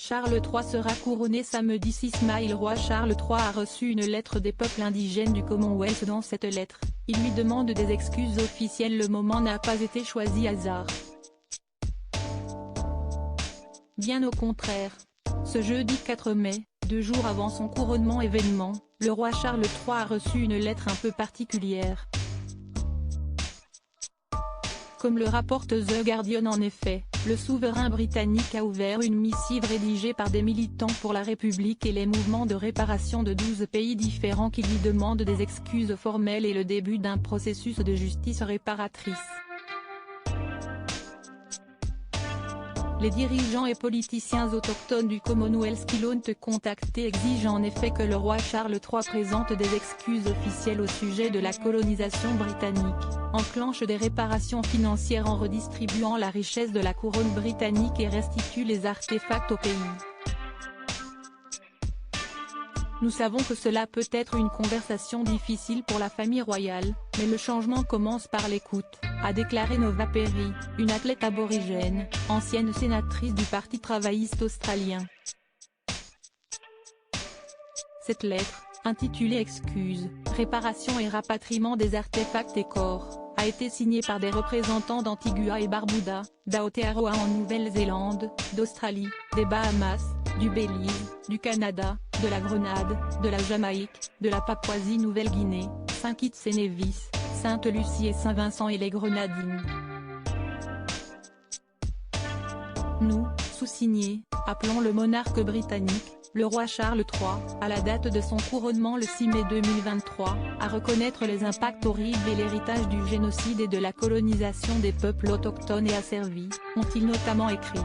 Charles III sera couronné samedi 6 mai. Le roi Charles III a reçu une lettre des peuples indigènes du Commonwealth. Dans cette lettre, il lui demande des excuses officielles. Le moment n'a pas été choisi hasard. Bien au contraire. Ce jeudi 4 mai, 2 jours avant son couronnement événement, le roi Charles III a reçu une lettre un peu particulière. Comme le rapporte The Guardian, en effet, le souverain britannique a ouvert une missive rédigée par des militants pour la République et les mouvements de réparation de 12 pays différents qui lui demandent des excuses formelles et le début d'un processus de justice réparatrice. Les dirigeants et politiciens autochtones du Commonwealth qui l'ont contacté exigent en effet que le roi Charles III présente des excuses officielles au sujet de la colonisation britannique, enclenche des réparations financières en redistribuant la richesse de la couronne britannique et restitue les artefacts au pays. Nous savons que cela peut être une conversation difficile pour la famille royale, mais le changement commence par l'écoute, a déclaré Nova Perry, une athlète aborigène, ancienne sénatrice du Parti travailliste australien. Cette lettre, intitulée Excuses, réparation et rapatriement des artefacts et corps, a été signée par des représentants d'Antigua et Barbuda, d'Aotearoa en Nouvelle-Zélande, d'Australie, des Bahamas, du Belize, du Canada, de la Grenade, de la Jamaïque, de la Papouasie-Nouvelle-Guinée, Saint-Kitts-et-Nevis, Sainte-Lucie et Saint-Vincent et les Grenadines. Nous, sous-signés, appelons le monarque britannique, le roi Charles III, à la date de son couronnement le 6 mai 2023, à reconnaître les impacts horribles et l'héritage du génocide et de la colonisation des peuples autochtones et asservis, ont-ils notamment écrit.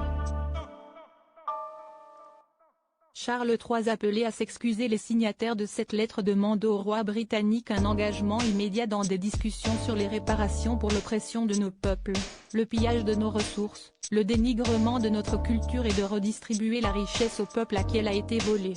Charles III appelé à s'excuser. Les signataires de cette lettre demandent au roi britannique un engagement immédiat dans des discussions sur les réparations pour l'oppression de nos peuples, le pillage de nos ressources, le dénigrement de notre culture et de redistribuer la richesse au peuple à qui elle a été volée.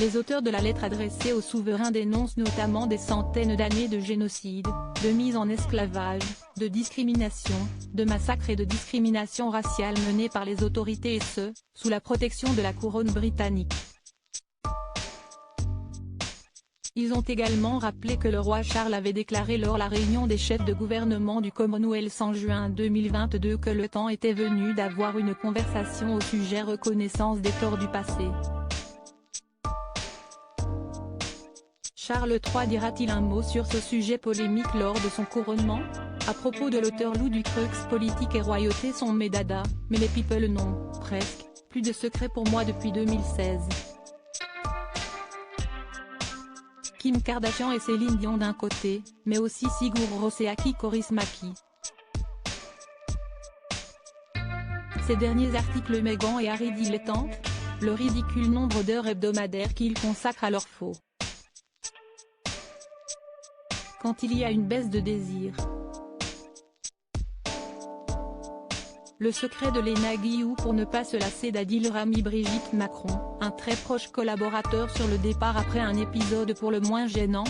Les auteurs de la lettre adressée au souverain dénoncent notamment des centaines d'années de génocide, de mise en esclavage, de discrimination, de massacres et de discrimination raciale menés par les autorités et ce, sous la protection de la couronne britannique. Ils ont également rappelé que le roi Charles avait déclaré lors la réunion des chefs de gouvernement du Commonwealth en juin 2022 que le temps était venu d'avoir une conversation au sujet reconnaissance des torts du passé. Charles III dira-t-il un mot sur ce sujet polémique lors de son couronnement? À propos de l'auteur Lou Ducreux, politique et royauté sont mes dadas, mais les people non, presque, plus de secret pour moi depuis 2016. Kim Kardashian et Céline Dion d'un côté, mais aussi Sigur Rós et Aki Kaurismäki. Ces derniers articles Meghan et Harry dilettantes, le ridicule nombre d'heures hebdomadaires qu'ils consacrent à leur faux. Quand il y a une baisse de désir. Le secret de Léna Guillou pour ne pas se lasser d'Adil Rami. Brigitte Macron, un très proche collaborateur sur le départ après un épisode pour le moins gênant,